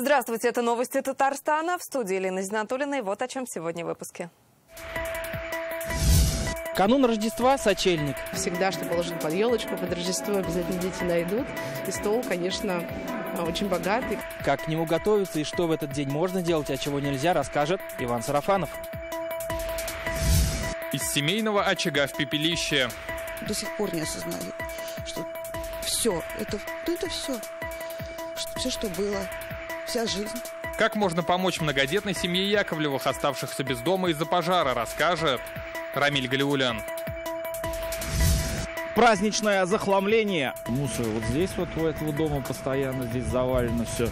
Здравствуйте, это новости Татарстана. В студии Елена Зинатуллина. И вот о чем сегодня в выпуске. Канун Рождества – сочельник. Всегда, что положить под елочку, под Рождество обязательно дети найдут. И стол, конечно, очень богатый. Как к нему готовиться и что в этот день можно делать, а чего нельзя, расскажет Иван Сарафанов. Из семейного очага в пепелище. До сих пор не осознаю, что все, это все, что было, вся жизнь. Как можно помочь многодетной семье Яковлевых, оставшихся без дома из-за пожара, расскажет Рамиль Галиулян. Праздничное захламление. Мусор вот здесь вот у этого дома постоянно, здесь завалено все.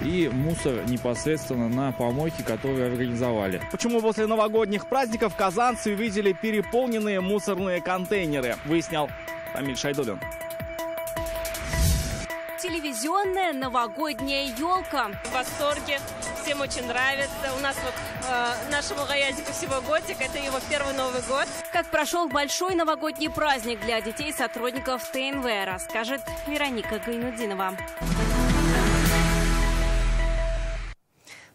И мусор непосредственно на помойке, которые организовали. Почему после новогодних праздников казанцы увидели переполненные мусорные контейнеры, выяснял Рамиль Шайдуллин. Телевизионная новогодняя елка. В восторге, всем очень нравится. У нас вот нашему Гаязику всего годик, это его первый Новый год. Как прошел большой новогодний праздник для детей сотрудников ТНВ, расскажет Вероника Гайнудинова.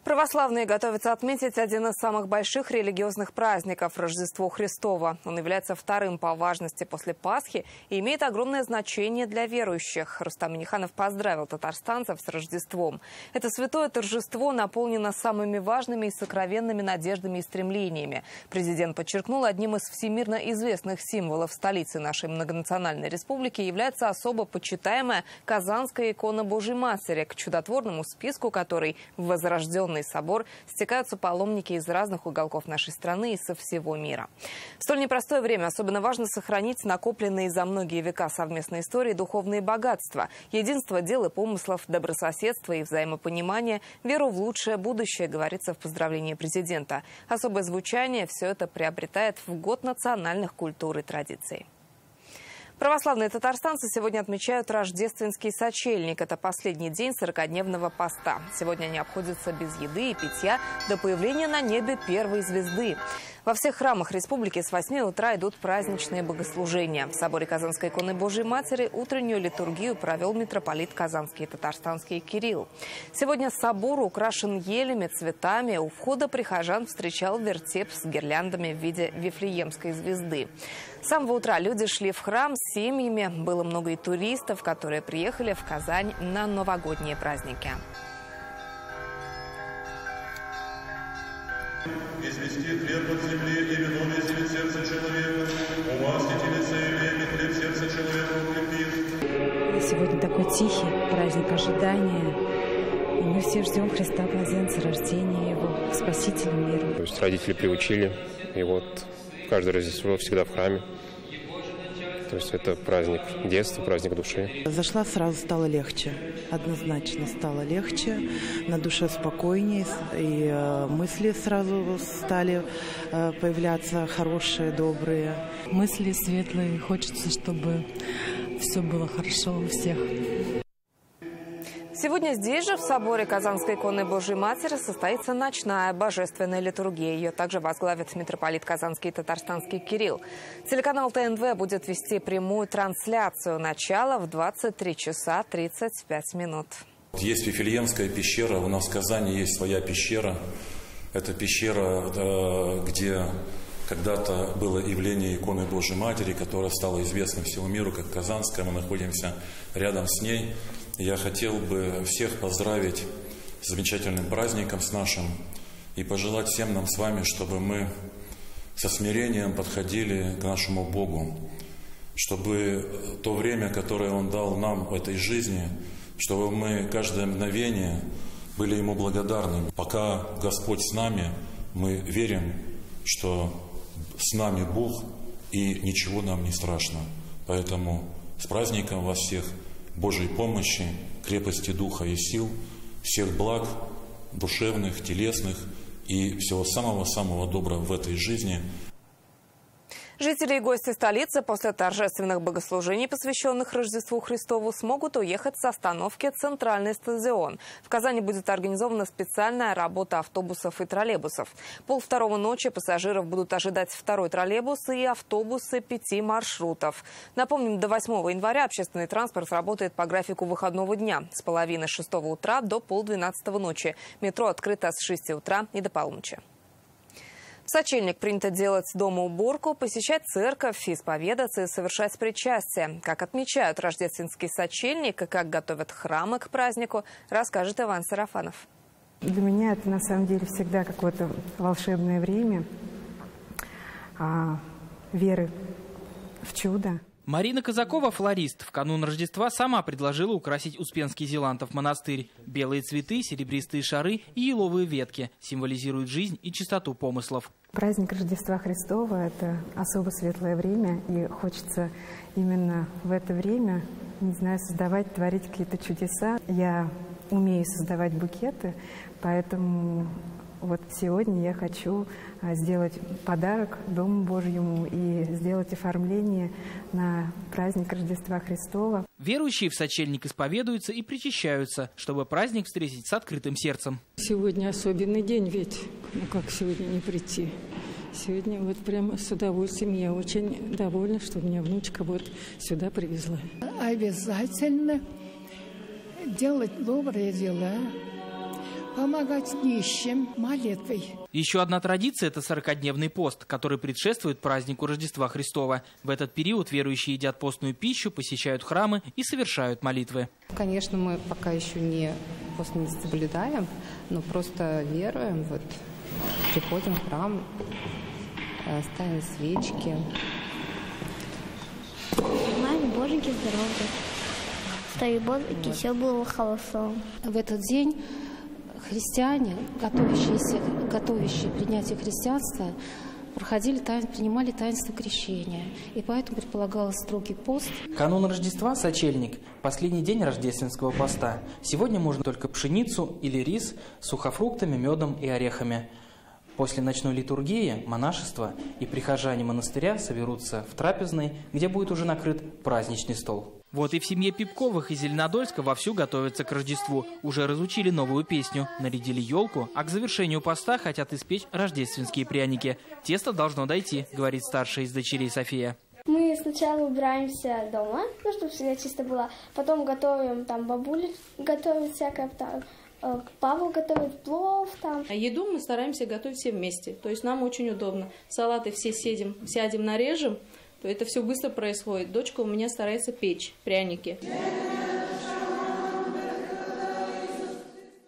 Православные готовятся отметить один из самых больших религиозных праздников – Рождество Христово. Он является вторым по важности после Пасхи и имеет огромное значение для верующих. Рустам Минниханов поздравил татарстанцев с Рождеством. Это святое торжество наполнено самыми важными и сокровенными надеждами и стремлениями. Президент подчеркнул, одним из всемирно известных символов столицы нашей многонациональной республики является особо почитаемая Казанская икона Божьей Матери, к чудотворному списку которой в возрожденный собор стекаются паломники из разных уголков нашей страны и со всего мира. В столь непростое время особенно важно сохранить накопленные за многие века совместной истории духовные богатства, единство дел и помыслов, добрососедство и взаимопонимание, веру в лучшее будущее, говорится в поздравлении президента. Особое звучание все это приобретает в год национальных культур и традиций. Православные татарстанцы сегодня отмечают рождественский сочельник. Это последний день 40-дневного поста. Сегодня они обходятся без еды и питья до появления на небе первой звезды. Во всех храмах республики с 8 утра идут праздничные богослужения. В соборе Казанской иконы Божьей Матери утреннюю литургию провел митрополит Казанский и Татарстанский Кирилл. Сегодня собор украшен елями, цветами. У входа прихожан встречал вертеп с гирляндами в виде Вифлеемской звезды. С самого утра люди шли в храм с семьями. Было много и туристов, которые приехали в Казань на новогодние праздники. Извести хлеб от земли и вино веселит сердце человека, умастите лице и время хлеб сердце человека укрепит. Сегодня такой тихий праздник ожидания, и мы все ждем Христа Блаженца, рождения Его, Спасителя мира. То есть родители приучили, и вот каждое Рождество всегда в храме. То есть это праздник детства, праздник души. Зашла, сразу стало легче. Однозначно стало легче. На душе спокойнее. И мысли сразу стали появляться хорошие, добрые. Мысли светлые. Хочется, чтобы все было хорошо у всех. Сегодня здесь же, в соборе Казанской иконы Божьей Матери, состоится ночная божественная литургия. Ее также возглавит митрополит Казанский и Татарстанский Кирилл. Телеканал ТНВ будет вести прямую трансляцию. Начало в 23 часа 35 минут. Есть Вифлеемская пещера. У нас в Казани есть своя пещера. Это пещера, где когда-то было явление иконы Божьей Матери, которая стала известна всему миру как Казанская. Мы находимся рядом с ней. Я хотел бы всех поздравить с замечательным праздником с нашим и пожелать всем нам с вами, чтобы мы со смирением подходили к нашему Богу, чтобы то время, которое Он дал нам в этой жизни, чтобы мы каждое мгновение были Ему благодарны. Пока Господь с нами, мы верим, что с нами Бог и ничего нам не страшно. Поэтому с праздником вас всех! Божьей помощи, крепости духа и сил, всех благ душевных, телесных и всего самого-самого доброго в этой жизни. Жители и гости столицы после торжественных богослужений, посвященных Рождеству Христову, смогут уехать с остановки «Центральный стадион». В Казани будет организована специальная работа автобусов и троллейбусов. 1:30 ночи пассажиров будут ожидать второй троллейбус и автобусы 5 маршрутов. Напомним, до 8 января общественный транспорт работает по графику выходного дня с половины 6 утра до 11:30 ночи. Метро открыто с 6 утра и до полуночи. В сочельник принято делать дома уборку, посещать церковь, исповедаться и совершать причастие. Как отмечают рождественский сочельник и как готовят храмы к празднику, расскажет Иван Сарафанов. Для меня это на самом деле всегда какое-то волшебное время веры в чудо. Марина Казакова, флорист, в канун Рождества сама предложила украсить Успенский Зелантов монастырь. Белые цветы, серебристые шары и еловые ветки символизируют жизнь и чистоту помыслов. Праздник Рождества Христова – это особо светлое время, и хочется именно в это время, не знаю, создавать, творить какие-то чудеса. Я умею создавать букеты, поэтому вот сегодня я хочу сделать подарок Дому Божьему и сделать оформление на праздник Рождества Христова. Верующие в сочельник исповедуются и причащаются, чтобы праздник встретить с открытым сердцем. Сегодня особенный день ведь, как сегодня не прийти? Сегодня вот прямо с удовольствием, я очень довольна, что меня внучка вот сюда привезла. Обязательно делать добрые дела, помогать нищим молитвой. Еще одна традиция – это 40-дневный пост, который предшествует празднику Рождества Христова. В этот период верующие едят постную пищу, посещают храмы и совершают молитвы. Конечно, мы пока еще пост не соблюдаем, но просто веруем, вот, приходим в храм, ставим свечки. Маме Боженьки здоровья, чтобы Боженьки все было хорошо. В этот день христиане, готовящие принятие христианства, принимали таинство крещения. И поэтому предполагалось строгий пост. Канун Рождества – сочельник, последний день рождественского поста. Сегодня можно только пшеницу или рис с сухофруктами, медом и орехами. После ночной литургии монашество и прихожане монастыря соберутся в трапезной, где будет уже накрыт праздничный стол. Вот и в семье Пипковых из Зеленодольска вовсю готовятся к Рождеству. Уже разучили новую песню, нарядили елку, а к завершению поста хотят испечь рождественские пряники. Тесто должно дойти, говорит старшая из дочерей София. Мы сначала убираемся дома, чтобы всегда чисто было. Потом готовим, там бабуля готовит всякое, там, Павел готовит плов там. А еду мы стараемся готовить все вместе. То есть нам очень удобно. Салаты все сядем, нарежем. То это все быстро происходит. Дочка у меня старается печь пряники.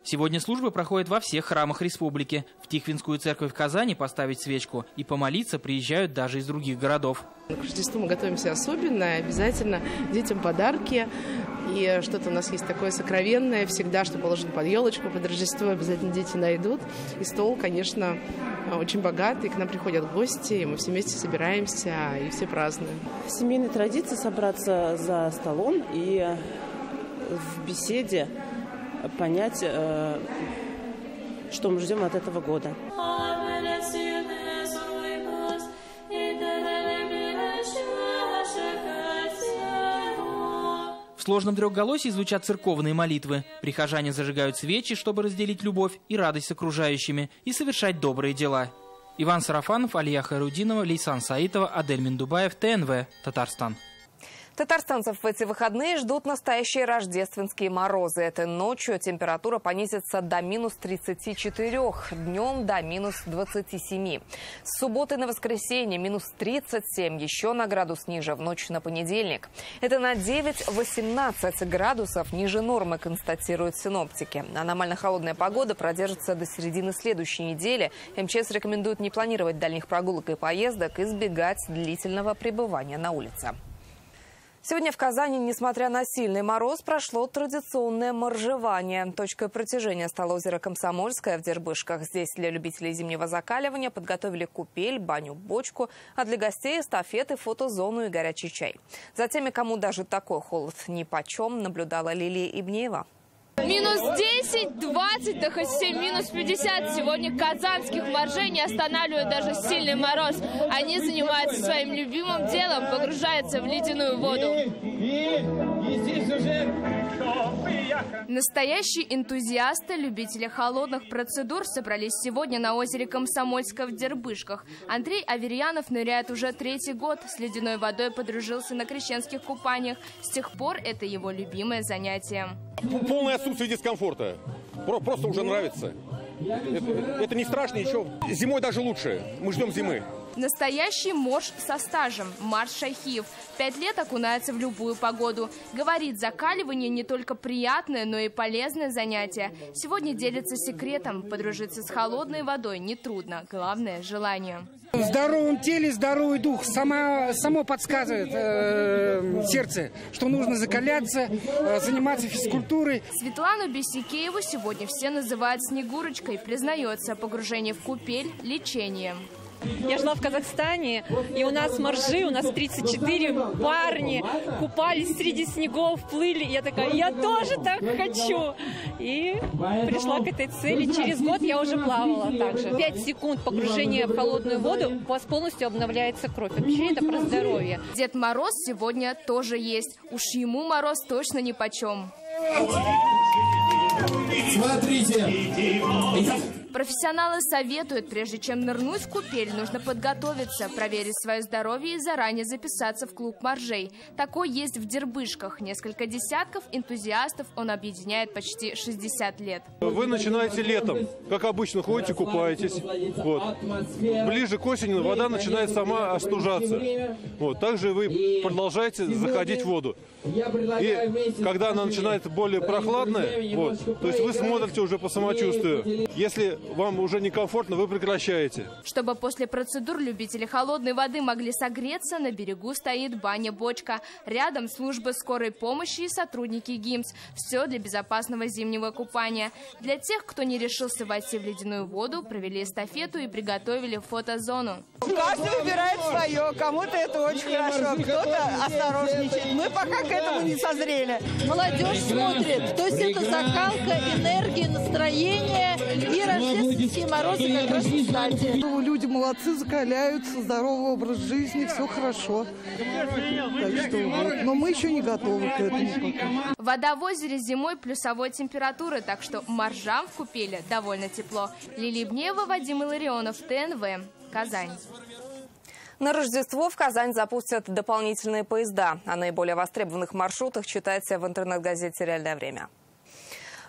Сегодня службы проходят во всех храмах республики. В Тихвинскую церковь в Казани поставить свечку и помолиться приезжают даже из других городов. К Рождеству мы готовимся особенно, обязательно детям подарки. И что-то у нас есть такое сокровенное всегда, что положено под елочку, под Рождество обязательно дети найдут. И стол, конечно, очень богатый, к нам приходят гости, и мы все вместе собираемся и все празднуем. Семейная традиция собраться за столом и в беседе понять, что мы ждем от этого года. В сложном трехголосии звучат церковные молитвы. Прихожане зажигают свечи, чтобы разделить любовь и радость с окружающими и совершать добрые дела. Иван Сарафанов, Алия Хайрудинова, Лейсан Саитова, Адель Миндубаев, ТНВ, Татарстан. Татарстанцев в эти выходные ждут настоящие рождественские морозы. Этой ночью температура понизится до минус 34, днем до минус 27. С субботы на воскресенье минус 37, еще на градус ниже в ночь на понедельник. Это на 9-18 градусов ниже нормы, констатируют синоптики. Аномально холодная погода продержится до середины следующей недели. МЧС рекомендует не планировать дальних прогулок и поездок, избегать длительного пребывания на улице. Сегодня в Казани, несмотря на сильный мороз, прошло традиционное моржевание. Точкой протяжения стало озеро Комсомольское в Дербышках. Здесь для любителей зимнего закаливания подготовили купель, баню-бочку, а для гостей эстафеты, фотозону и горячий чай. За теми, кому даже такой холод нипочем, наблюдала Лилия Ибнеева. Я Минус 10, 20, да хоть 7, минус 50. Сегодня казанских моржей не останавливает даже сильный мороз. Они занимаются своим любимым делом, погружаются в ледяную воду. Настоящие энтузиасты, любители холодных процедур собрались сегодня на озере Комсомольска в Дербышках. Андрей Аверьянов ныряет уже 3-й год. С ледяной водой подружился на крещенских купаниях. С тех пор это его любимое занятие. Полное отсутствие дискомфорта. Просто уже нравится. Это не страшно еще. Зимой даже лучше. Мы ждем зимы. Настоящий морж со стажем. Марс Шахиев. 5 лет окунается в любую погоду. Говорит, закаливание не только приятное, но и полезное занятие. Сегодня делится секретом. Подружиться с холодной водой нетрудно. Главное – желание. В здоровом теле здоровый дух. Само подсказывает сердце, что нужно закаляться, заниматься физкультурой. Светлану Бесикееву сегодня все называют Снегурочкой. Признается, погружение в купель – лечение. Я жила в Казахстане, и у нас моржи, у нас 34 парни купались среди снегов, плыли. Я такая, я тоже так хочу. И пришла к этой цели. Через год я уже плавала также. 5 секунд погружения в холодную воду, у вас полностью обновляется кровь. Вообще это про здоровье. Дед Мороз сегодня тоже есть. Уж ему мороз точно нипочем. Смотрите. Профессионалы советуют, прежде чем нырнуть в купель, нужно подготовиться, проверить свое здоровье и заранее записаться в клуб моржей. Такой есть в Дербышках. Несколько десятков энтузиастов он объединяет почти 60 лет. Вы начинаете летом, как обычно, ходите, купаетесь. Вот. Ближе к осени вода начинает сама остужаться. Вот. Также вы продолжаете заходить в воду. И когда она начинает более прохладная, вот, то есть вы смотрите уже по самочувствию. Если вам уже некомфортно, вы прекращаете. Чтобы после процедур любители холодной воды могли согреться, на берегу стоит баня-бочка. Рядом служба скорой помощи и сотрудники ГИМС. Все для безопасного зимнего купания. Для тех, кто не решился войти в ледяную воду, провели эстафету и приготовили фотозону. Каждый выбирает свое. Кому-то это очень хорошо, кто-то осторожничает. Мы пока к этому не созрели. Молодежь смотрит. То есть это закалка, энергия, настроение и рождественские морозы как раз кстати. Люди молодцы, закаляются, здоровый образ жизни, все хорошо. Так что вот. Но мы еще не готовы к этому пока. Вода в озере зимой плюсовой температуры, так что моржам в купели довольно тепло. Лилия Бнеева, Вадим Илларионов, ТНВ, Казань. На Рождество в Казань запустят дополнительные поезда. О наиболее востребованных маршрутах читайте в интернет-газете «Реальное время».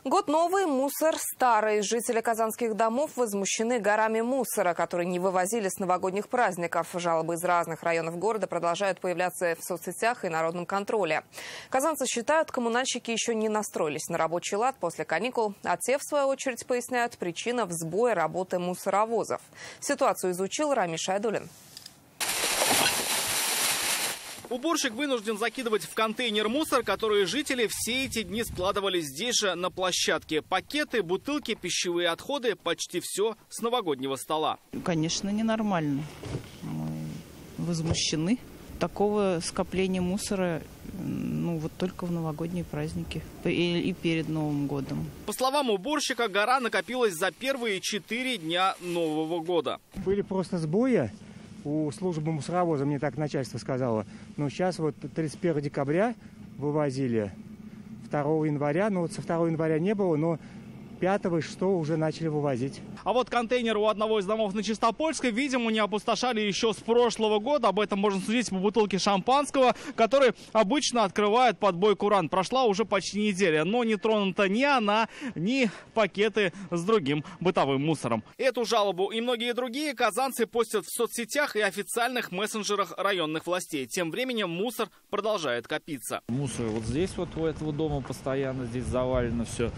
Год новый, мусор старый. Жители казанских домов возмущены горами мусора, которые не вывозили с новогодних праздников. Жалобы из разных районов города продолжают появляться в соцсетях и народном контроле. Казанцы считают, коммунальщики еще не настроились на рабочий лад после каникул, а те, в свою очередь, поясняют, причина в сбое работы мусоровозов. Ситуацию изучил Рамиль Шайдуллин. Уборщик вынужден закидывать в контейнер мусор, который жители все эти дни складывали здесь же на площадке. Пакеты, бутылки, пищевые отходы – почти все с новогоднего стола. Конечно, ненормально. Мы возмущены. Такого скопления мусора вот только в новогодние праздники и перед Новым годом. По словам уборщика, гора накопилась за первые 4 дня Нового года. Были просто сбои у службы мусоровоза, мне так начальство сказало. Но сейчас вот 31 декабря вывозили, 2 января, со 2 января не было, но 5 и 6 уже начали вывозить. А вот контейнер у одного из домов на Чистопольской, видимо, не опустошали еще с прошлого года. Об этом можно судить по бутылке шампанского, который обычно открывают под бой куран. Прошла уже почти неделя, но не тронута ни она, ни пакеты с другим бытовым мусором. Эту жалобу и многие другие казанцы постят в соцсетях и официальных мессенджерах районных властей. Тем временем мусор продолжает копиться. Мусор вот здесь вот у этого дома постоянно, здесь завалено все.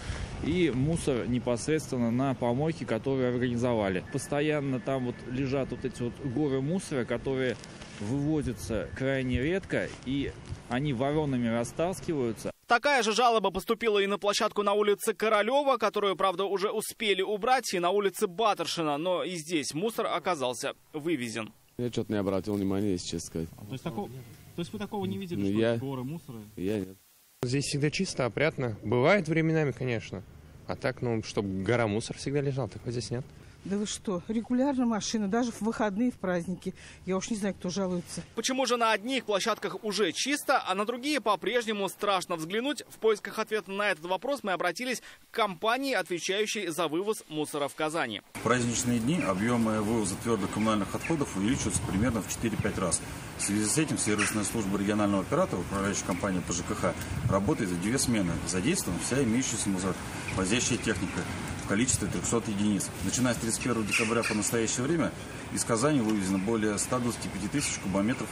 И мусор непосредственно на помойке, которые организовали. Постоянно там вот лежат вот эти вот горы мусора, которые вывозятся крайне редко, и они воронами растаскиваются. Такая же жалоба поступила и на площадку на улице Королева, которую, правда, уже успели убрать, и на улице Батаршина, но и здесь мусор оказался вывезен. Я что-то не обратил внимания, если честно сказать. То есть вы такого не видели, что горы мусора? Я нет. Здесь всегда чисто, опрятно. Бывает временами, конечно. А так, чтобы гора мусора всегда лежал, такого здесь нет. Да вы что, регулярно машина, даже в выходные, в праздники. Я уж не знаю, кто жалуется. Почему же на одних площадках уже чисто, а на другие по-прежнему страшно взглянуть? В поисках ответа на этот вопрос мы обратились к компании, отвечающей за вывоз мусора в Казани. В праздничные дни объемы вывоза твердых коммунальных отходов увеличиваются примерно в 4-5 раз. В связи с этим сервисная служба регионального оператора, управляющая компания по ЖКХ, работает в 2 смены. Задействована вся имеющаяся мусоровозящая техника в количестве 300 единиц. Начиная с 31 декабря по настоящее время из Казани вывезено более 125 тысяч кубометров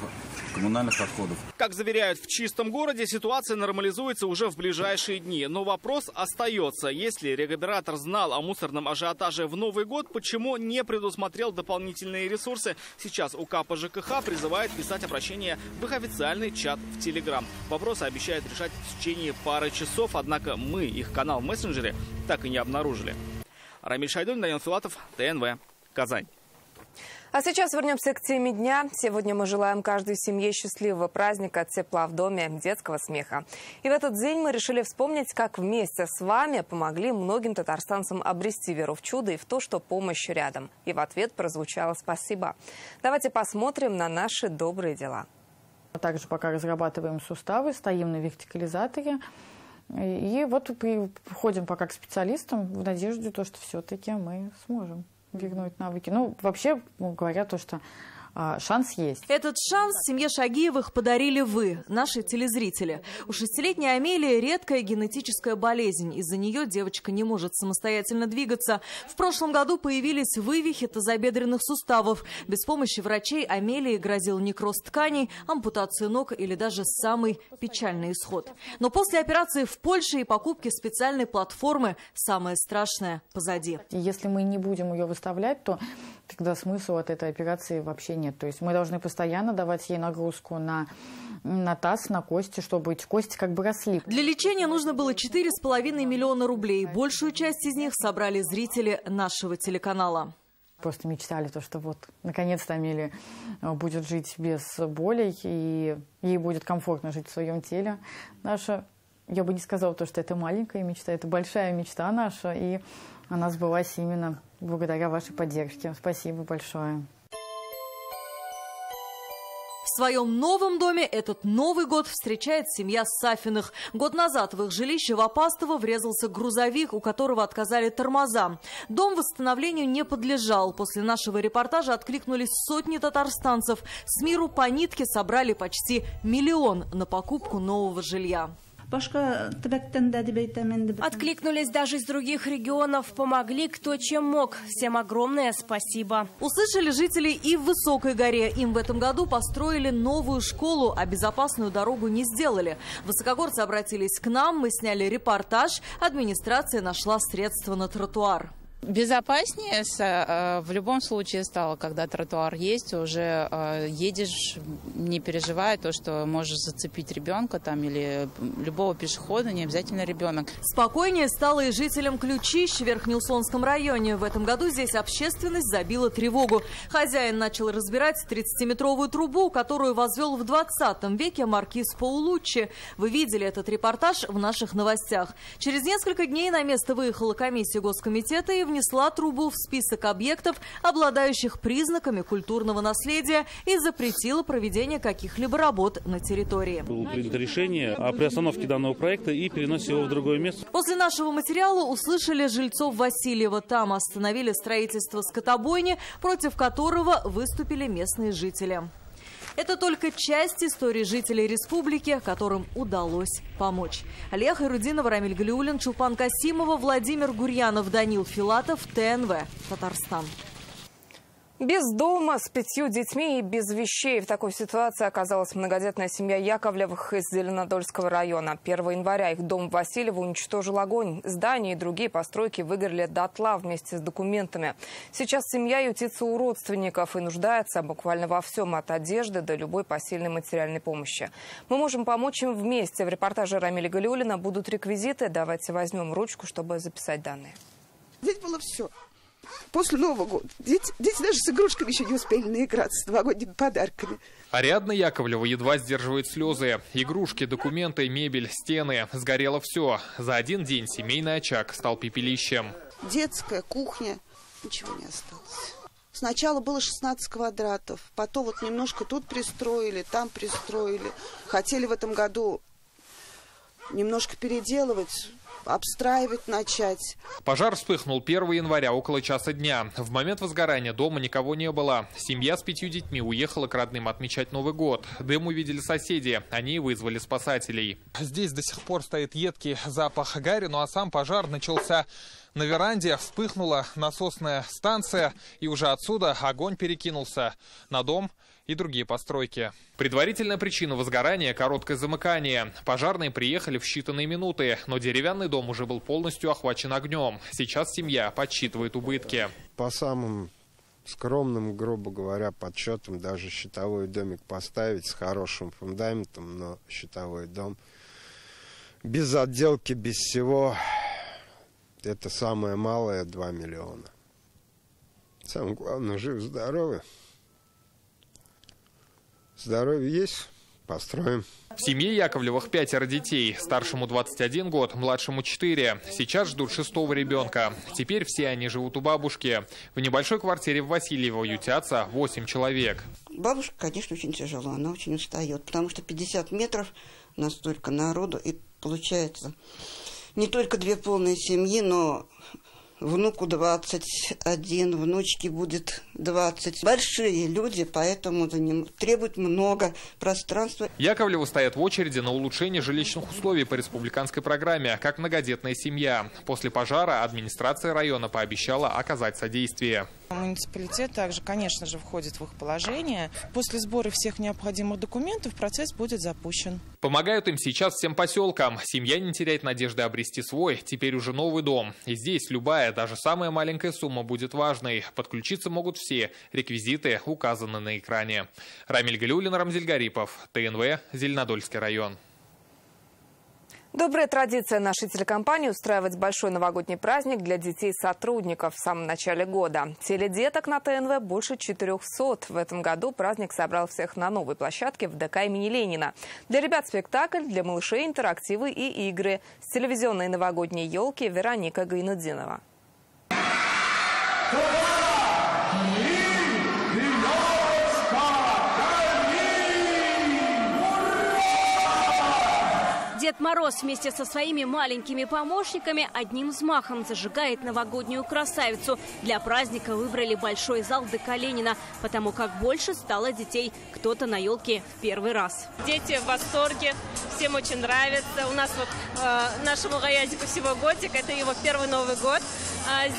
коммунальных отходов. Как заверяют в чистом городе, ситуация нормализуется уже в ближайшие дни. Но вопрос остается. Если регоператор знал о мусорном ажиотаже в Новый год, почему не предусмотрел дополнительные ресурсы? Сейчас УК по ЖКХ призывает писать обращение в их официальный чат в Телеграм. Вопросы обещают решать в течение пары часов, однако мы их канал в мессенджере так и не обнаружили. Рамиль Шайдуллин, Данил Филатов, ТНВ, Казань. А сейчас вернемся к теме дня. Сегодня мы желаем каждой семье счастливого праздника, тепла в доме, детского смеха. И в этот день мы решили вспомнить, как вместе с вами помогли многим татарстанцам обрести веру в чудо и в то, что помощь рядом. И в ответ прозвучало «спасибо». Давайте посмотрим на наши добрые дела. Также пока разрабатываем суставы, стоим на вертикализаторе. И вот приходим пока к специалистам в надежде, что все-таки мы сможем вернуть навыки. Вообще говорят то, что шанс есть. Этот шанс семье Шагиевых подарили вы, наши телезрители. У 6-летней Амелии редкая генетическая болезнь. Из-за нее девочка не может самостоятельно двигаться. В прошлом году появились вывихи тазобедренных суставов. Без помощи врачей Амелии грозил некроз тканей, ампутация ног или даже самый печальный исход. Но после операции в Польше и покупки специальной платформы самое страшное позади. Если мы не будем ее выставлять, то тогда смысла от этой операции вообще нет. То есть мы должны постоянно давать ей нагрузку на таз, на кости, чтобы эти кости как бы росли. Для лечения нужно было 4,5 миллиона рублей. Большую часть из них собрали зрители нашего телеканала. Просто мечтали, что вот наконец-то Амелия будет жить без болей, и ей будет комфортно жить в своем теле. Я бы не сказала, что это маленькая мечта, это большая мечта наша, и она сбылась именно благодаря вашей поддержке. Спасибо большое. В своем новом доме этот Новый год встречает семья Сафиных. Год назад в их жилище в Апастово врезался грузовик, у которого отказали тормоза. Дом восстановлению не подлежал. После нашего репортажа откликнулись сотни татарстанцев. С миру по нитке собрали почти 1 миллион на покупку нового жилья. Откликнулись даже из других регионов, помогли кто чем мог. Всем огромное спасибо. Услышали жители и в Высокой горе. Им в этом году построили новую школу, а безопасную дорогу не сделали. Высокогорцы обратились к нам, мы сняли репортаж. Администрация нашла средства на тротуар. Безопаснее в любом случае стало, когда тротуар есть, уже едешь, не переживая то, что можешь зацепить ребенка или любого пешехода, не обязательно ребенок. Спокойнее стало и жителям Ключищ в Верхнеуслонском районе. В этом году здесь общественность забила тревогу. Хозяин начал разбирать 30-метровую трубу, которую возвел в 20 веке маркиз Паулуччи. Вы видели этот репортаж в наших новостях. Через несколько дней на место выехала комиссия Госкомитета и внесла трубу в список объектов, обладающих признаками культурного наследия, и запретила проведение каких-либо работ на территории. Было принято решение о приостановке данного проекта и переносе его в другое место. После нашего материала услышали жильцов Васильева. Там остановили строительство скотобойни, против которого выступили местные жители. Это только часть истории жителей республики, которым удалось помочь. Алия Хайрудинова, Рамиль Галиуллин, Чулпан Касимова, Владимир Гурьянов, Данил Филатов, ТНВ, Татарстан. Без дома, с 5 детьми и без вещей. В такой ситуации оказалась многодетная семья Яковлевых из Зеленодольского района. 1 января их дом в Васильево уничтожил огонь. Здания и другие постройки выгорели дотла вместе с документами. Сейчас семья ютится у родственников и нуждается буквально во всем, от одежды до любой посильной материальной помощи. Мы можем помочь им вместе. В репортаже Рамиля Галиуллина будут реквизиты. Давайте возьмем ручку, чтобы записать данные. Здесь было все. после Нового года. Дети даже с игрушками еще не успели наиграться, с новогодними подарками. Ариадна Яковлева едва сдерживает слезы. Игрушки, документы, мебель, стены. Сгорело все. За один день семейный очаг стал пепелищем. Детская кухня. Ничего не осталось. Сначала было 16 квадратов. Потом вот немножко тут пристроили, там пристроили. Хотели в этом году немножко переделывать, обстраивать начать. Пожар вспыхнул 1 января около часа дня. В момент возгорания дома никого не было. Семья с 5 детьми уехала к родным отмечать Новый год. Дым увидели соседи. Они вызвали спасателей. Здесь до сих пор стоит едкий запах гари, ну а сам пожар начался на веранде. Вспыхнула насосная станция, и уже отсюда огонь перекинулся на дом и другие постройки. Предварительная причина возгорания – короткое замыкание. Пожарные приехали в считанные минуты, но деревянный дом уже был полностью охвачен огнем. Сейчас семья подсчитывает убытки. По самым скромным, грубо говоря, подсчетам, даже щитовой домик поставить с хорошим фундаментом, но щитовой дом без отделки, без всего, это самое малое 2 миллиона. Самое главное, жив-здоровый. Здоровье есть, построим. В семье Яковлевых 5 детей. Старшему 21 год, младшему 4. Сейчас ждут 6-го ребенка. Теперь все они живут у бабушки. В небольшой квартире в Васильево ютятся 8 человек. Бабушка, конечно, очень тяжело. Она очень устает, потому что 50 метров настолько народу. И получается не только 2 полные семьи, но внуку 21, внучке будет 20. Большие люди, поэтому требуют много пространства. Яковлевы стоят в очереди на улучшение жилищных условий по республиканской программе, как многодетная семья. После пожара администрация района пообещала оказать содействие. Муниципалитет также, конечно же, входит в их положение. После сбора всех необходимых документов процесс будет запущен. Помогают им сейчас всем поселкам. Семья не теряет надежды обрести свой, теперь уже новый дом. И здесь любая, даже самая маленькая сумма будет важной. Подключиться могут все. Реквизиты указаны на экране. Рамиль Галиуллин, Рамзиль Гарипов, ТНВ, Зеленодольский район. Добрая традиция нашей телекомпании устраивать большой новогодний праздник для детей-сотрудников в самом начале года. Теледеток на ТНВ больше 400. В этом году праздник собрал всех на новой площадке в ДК имени Ленина. Для ребят спектакль, для малышей интерактивы и игры. С телевизионной новогодней елки Вероника Гайнудинова. Дед Мороз вместе со своими маленькими помощниками одним взмахом зажигает новогоднюю красавицу. Для праздника выбрали большой зал ДК Ленина, потому как больше стало детей. Кто-то на елке в первый раз. Дети в восторге, всем очень нравится. У нас вот нашему Гаязику всего годик, это его первый Новый год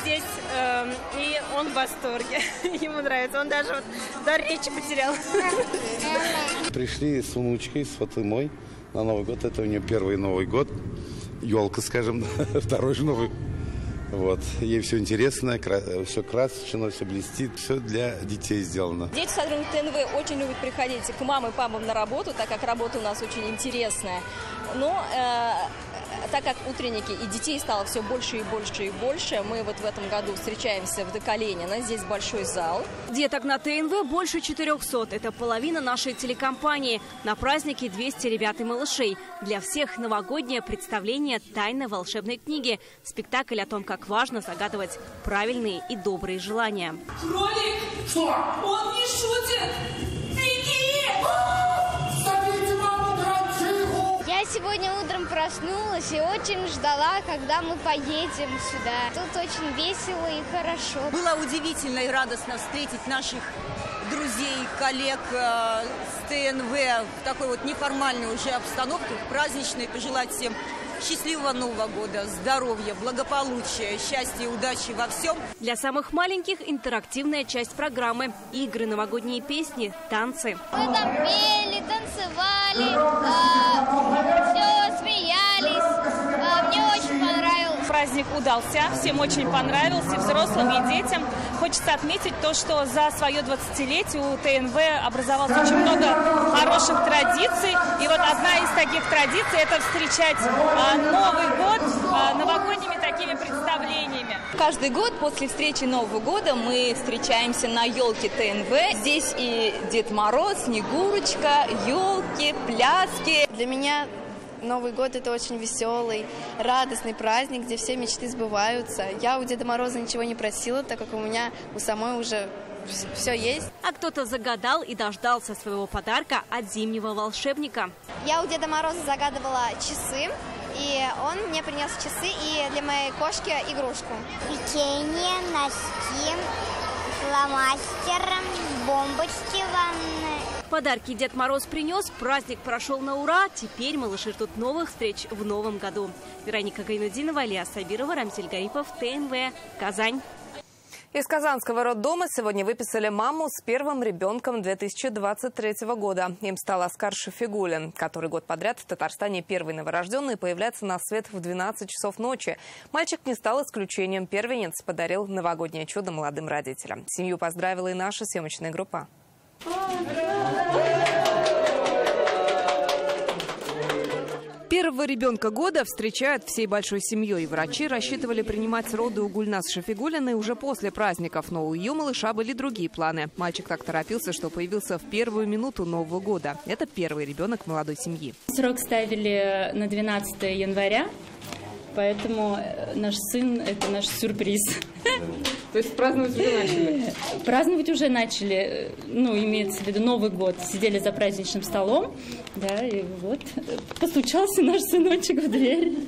здесь, и он в восторге. Ему нравится, он даже вот дар речи потерял. Пришли с внучкой, с Фатымой. На Новый год, это у нее первый Новый год, елка, скажем, второй же Новый. Вот. Ей все интересно, все красочно, все блестит, все для детей сделано. Дети сотрудники ТНВ очень любят приходить к мамам и папам на работу, так как работа у нас очень интересная. Но так как утренники и детей стало все больше и больше и больше, мы вот в этом году встречаемся в ДК Ленина. Здесь большой зал. Деток на ТНВ больше 400. Это половина нашей телекомпании. На празднике 200 ребят и малышей. Для всех новогоднее представление «Тайна волшебной книги». Спектакль о том, как важно загадывать правильные и добрые желания. Кролик! Что? Он не шутит! Беги! Я сегодня утром проснулась и очень ждала, когда мы поедем сюда. Тут очень весело и хорошо. Было удивительно и радостно встретить наших друзей, коллег с ТНВ в такой вот неформальной уже обстановке, праздничной. Пожелать всем счастливого Нового года, здоровья, благополучия, счастья и удачи во всем. Для самых маленьких интерактивная часть программы. Игры, новогодние песни, танцы. Мы там пели, танцевали, все смеялись. Мне очень понравилось. Праздник удался, всем очень понравился, взрослым и детям. Хочется отметить то, что за свое 20-летие у ТНВ образовалось очень много хороших традиций. И вот одна из таких традиций – это встречать Новый год новогодними такими детскими представлениями. Каждый год после встречи Нового года мы встречаемся на елке ТНВ. Здесь и Дед Мороз, Снегурочка, елки, пляски. Для меня Новый год – это очень веселый, радостный праздник, где все мечты сбываются. Я у Деда Мороза ничего не просила, так как у меня у самой уже все есть. А кто-то загадал и дождался своего подарка от зимнего волшебника. Я у Деда Мороза загадывала часы, и он мне принес часы и для моей кошки игрушку. Печенье, носки, фломастер, бомбочки ванны. Подарки Дед Мороз принес, праздник прошел на ура. Теперь малыши ждут новых встреч в новом году. Вероника Гайнудинова, Лия Сабирова, Рамзель Гарипов, ТНВ, Казань. Из казанского роддома сегодня выписали маму с первым ребенком 2023 года. Им стал Оскар Шафигуллин, который год подряд в Татарстане первый новорожденный появляется на свет в 12 часов ночи. Мальчик не стал исключением. Первенец подарил новогоднее чудо молодым родителям. Семью поздравила и наша съемочная группа. Первого ребенка года встречают всей большой семьей. Врачи рассчитывали принимать роды у Гульназ Шафигуллиной уже после праздников, но у ее малыша были другие планы. Мальчик так торопился, что появился в первую минуту Нового года. Это первый ребенок молодой семьи. Срок ставили на 12 января, поэтому наш сын – это наш сюрприз. То есть праздновать уже начали? Праздновать уже начали, имеется в виду Новый год. Сидели за праздничным столом, да, и вот постучался наш сыночек в дверь.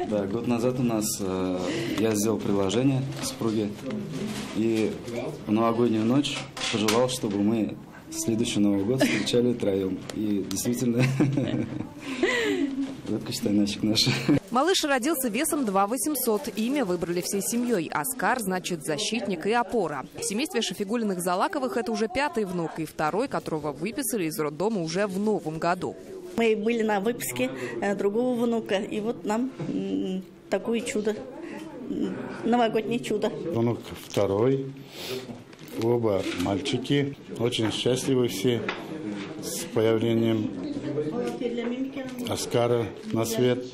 Да, год назад у нас я сделал предложение супруге, и в новогоднюю ночь пожелал, чтобы мы следующий Новый год встречали втроем. И действительно, вот каштанчик наш. Малыш родился весом 2 800. Имя выбрали всей семьей. Оскар значит защитник и опора. В семействе Шафигуллиных-Залаковых это уже 5-й внук и 2-й, которого выписали из роддома уже в новом году. Мы были на выпуске другого внука, и вот нам такое чудо, новогоднее чудо. Внук 2-й, оба мальчики, очень счастливы все с появлением Оскара на свет.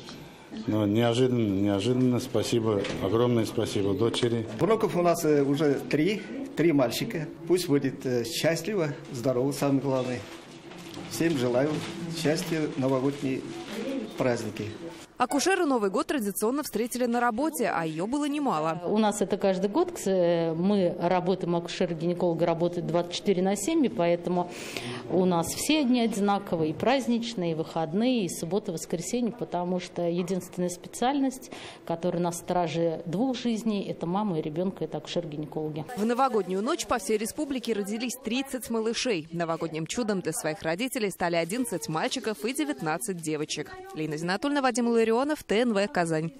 Но неожиданно, спасибо, огромное спасибо дочери. Внуков у нас уже три мальчика. Пусть будет счастливо, здорово, самое главное. Всем желаю счастья, новогодние праздники. Акушеры Новый год традиционно встретили на работе, а ее было немало. У нас это каждый год. Мы работаем, акушеры-гинекологи работают 24/7, и поэтому у нас все дни одинаковые, и праздничные, и выходные, и суббота, и воскресенье, потому что единственная специальность, которая на страже 2 жизней, это мама и ребенка, это акушер-гинекологи. В новогоднюю ночь по всей республике родились 30 малышей. Новогодним чудом для своих родителей стали 11 мальчиков и 19 девочек. Лина Зинатульна, Вадим Ларионов, ТНВ, Казань.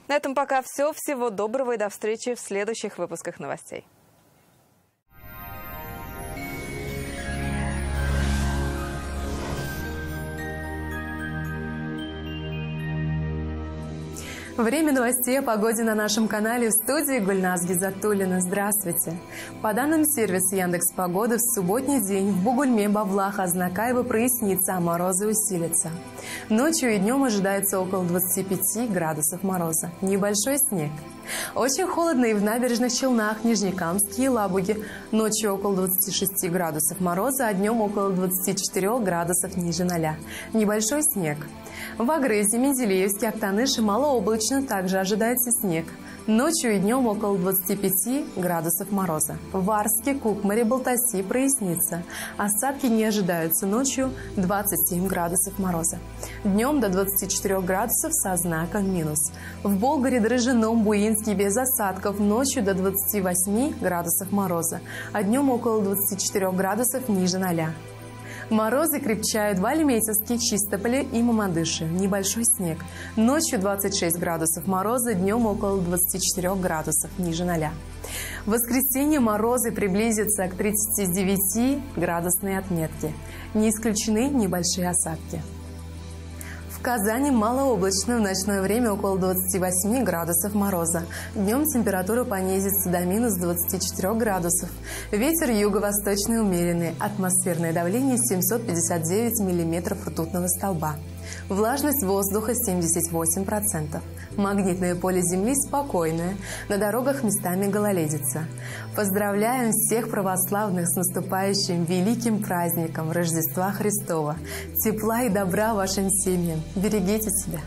На этом пока все. Всего доброго и до встречи в следующих выпусках новостей. Время новостей о погоде на нашем канале. В студии Гульназ Гизатуллина. Здравствуйте. По данным сервиса Яндекс.Погода, в субботний день в Бугульме, Бавлах, Азнакаево прояснится, а морозы усилятся. Ночью и днем ожидается около 25 градусов мороза. Небольшой снег. Очень холодно и в набережных Челнах, Нижнекамске и Лабуге. Ночью около 26 градусов мороза, а днем около 24 градусов ниже 0. Небольшой снег. В Агрызе, Менделеевске, Актаныше малооблачно, также ожидается снег. Ночью и днем около 25 градусов мороза. В Арске, Кукмаре, Балтаси прояснится. Осадки не ожидаются. Ночью 27 градусов мороза. Днем до 24 градусов со знаком минус. В Болгаре, Дрожжином, Буинске без осадков. Ночью до 28 градусов мороза. А днем около 24 градусов ниже 0. Морозы крепчают в Альметьевске, Чистополе и Мамадыше. Небольшой снег. Ночью 26 градусов мороза, днем около 24 градусов ниже 0. В воскресенье морозы приблизятся к 39-градусной отметке. Не исключены небольшие осадки. В Казани малооблачно, в ночное время около 28 градусов мороза. Днем температура понизится до минус 24 градусов. Ветер юго-восточный умеренный. Атмосферное давление 759 миллиметров ртутного столба. Влажность воздуха 78%. Магнитное поле Земли спокойное. На дорогах местами гололедица. Поздравляем всех православных с наступающим великим праздником Рождества Христова. Тепла и добра вашим семьям. Берегите себя.